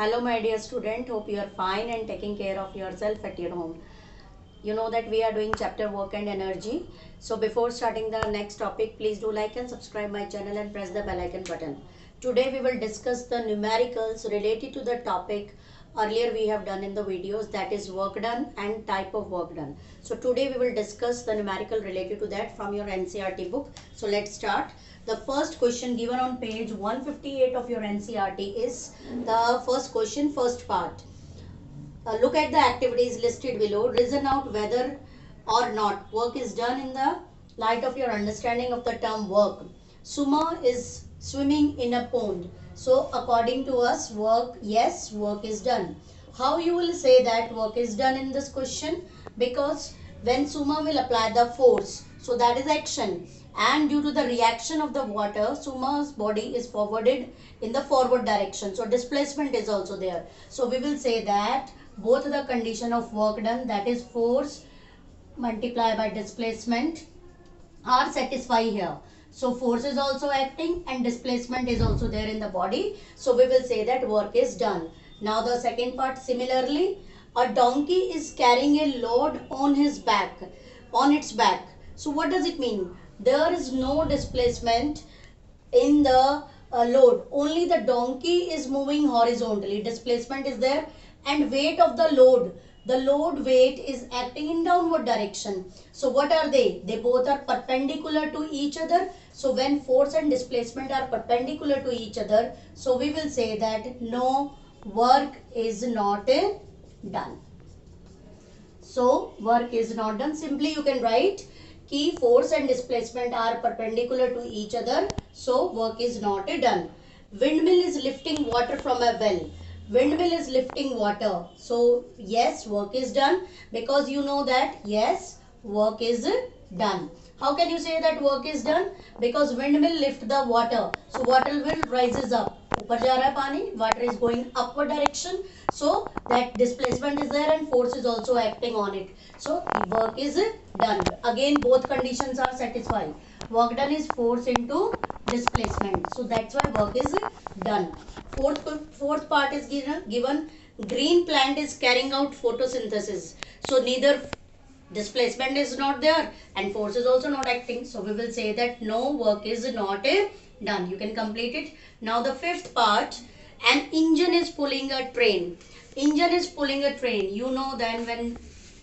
Hello my dear student, hope you are fine and taking care of yourself at your home. You know that we are doing chapter work and energy. So before starting the next topic, please do like and subscribe my channel and press the bell icon button. Today we will discuss the numericals related to the topic earlier we have done in the videos, that is work done and type of work done. So today we will discuss the numerical related to that from your NCERT book. So let's start. The first question given on page 158 of your NCERT is the first question, first part. Look at the activities listed below. Reason out whether or not work is done in the light of your understanding of the term work. Suma is swimming in a pond. So according to us, work, yes, work is done. How you will say that work is done in this question? Because when Suma will apply the force, so that is action, and due to the reaction of the water, Suma's body is forwarded in the forward direction. So displacement is also there. So we will say that both the condition of work done, that is force multiplied by displacement, are satisfied here. So force is also acting and displacement is also there in the body. So we will say that work is done. Now the second part, similarly, a donkey is carrying a load on his back, on its back. So what does it mean? There is no displacement in the load. Only the donkey is moving horizontally. Displacement is there and weight of the load weight is acting in downward direction. So what are they? They both are perpendicular to each other. So when force and displacement are perpendicular to each other, so we will say that no, work is not done. So work is not done. Simply you can write key force and displacement are perpendicular to each other. So work is not done. Windmill is lifting water from a well. Windmill is lifting water. So yes, work is done, because you know that yes, work is done. How can you say that work is done? Because windmill lift the water. So water will rises up. ऊपर जा रहा है पानी, water is going upward direction. So that displacement is there and force is also acting on it. So work is done. Again both conditions are satisfied. Work done is force into displacement. So that's why work is done. Fourth part is given green plant is carrying out photosynthesis. So neither displacement is not there and force is also not acting. So we will say that no, work is not done. You can complete it. Now the fifth part, an engine is pulling a train. Engine is pulling a train. You know then when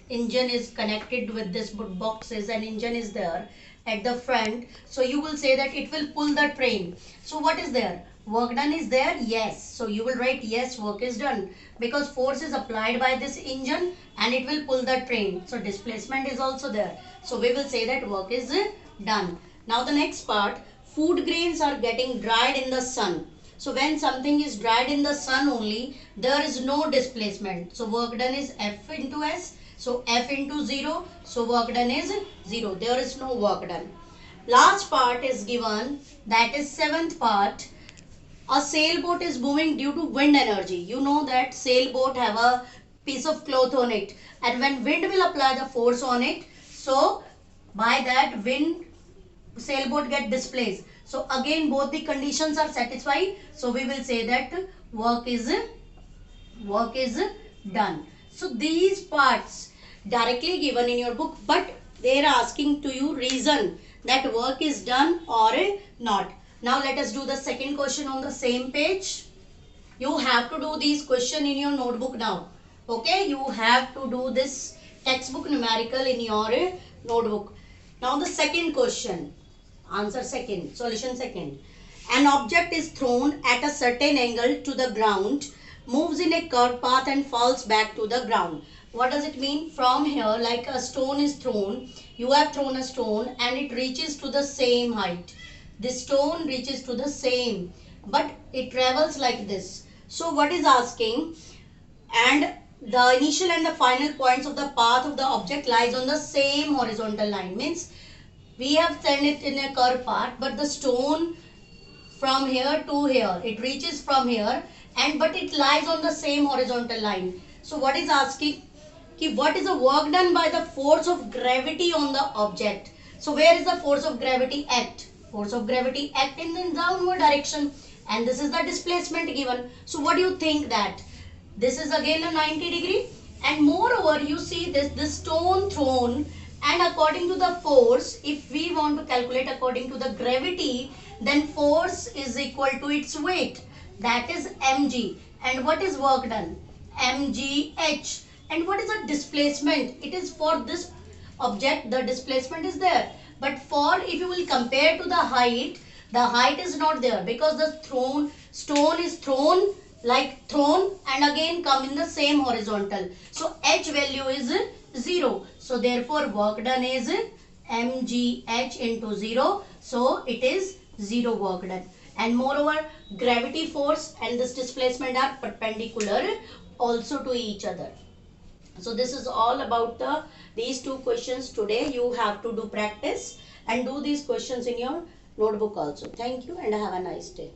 engine is connected with this boxes and engine is there at the front, so you will say that it will pull the train. So what is there? Work done is there? Yes. So you will write yes, work is done, because force is applied by this engine and it will pull the train. So displacement is also there. So we will say that work is done. Now the next part, food grains are getting dried in the sun. So when something is dried in the sun only, there is no displacement. So work done is F into S. So F into 0. So work done is 0. There is no work done. Last part is given, that is seventh part. A sailboat is moving due to wind energy. You know that sailboat have a piece of cloth on it, and when wind will apply the force on it, so by that wind sailboat get displaced. So again both the conditions are satisfied. So we will say that work is done. So these parts directly given in your book, but they are asking to you reason that work is done or not. Now let us do the second question on the same page. You have to do these question in your notebook now. Okay, you have to do this textbook numerical in your notebook. Now the second question, answer second, solution second. An object is thrown at a certain angle to the ground, moves in a curved path and falls back to the ground. What does it mean? From here, like a stone is thrown, you have thrown a stone and it reaches to the same height. This stone reaches to the same, but it travels like this. So what is asking? And the initial and the final points of the path of the object lies on the same horizontal line. Means we have sent it in a curved path, but the stone from here to here, it reaches from here, and but it lies on the same horizontal line. So what is asking? What is the work done by the force of gravity on the object? So where is the force of gravity act? Force of gravity act in the downward direction, and this is the displacement given. So what do you think that this is again a 90 degree? And moreover, you see this stone thrown, and according to the force, if we want to calculate according to the gravity, then force is equal to its weight, that is mg. And what is work done? mgh. And what is the displacement? It is for this object, the displacement is there, but for if you will compare to the height is not there, because the stone is thrown and again come in the same horizontal. So h value is 0. So therefore work done is mgh into 0. So it is 0 work done. And moreover, gravity force and this displacement are perpendicular also to each other. So this is all about these two questions today. You have to do practice and do these questions in your notebook also. Thank you and have a nice day.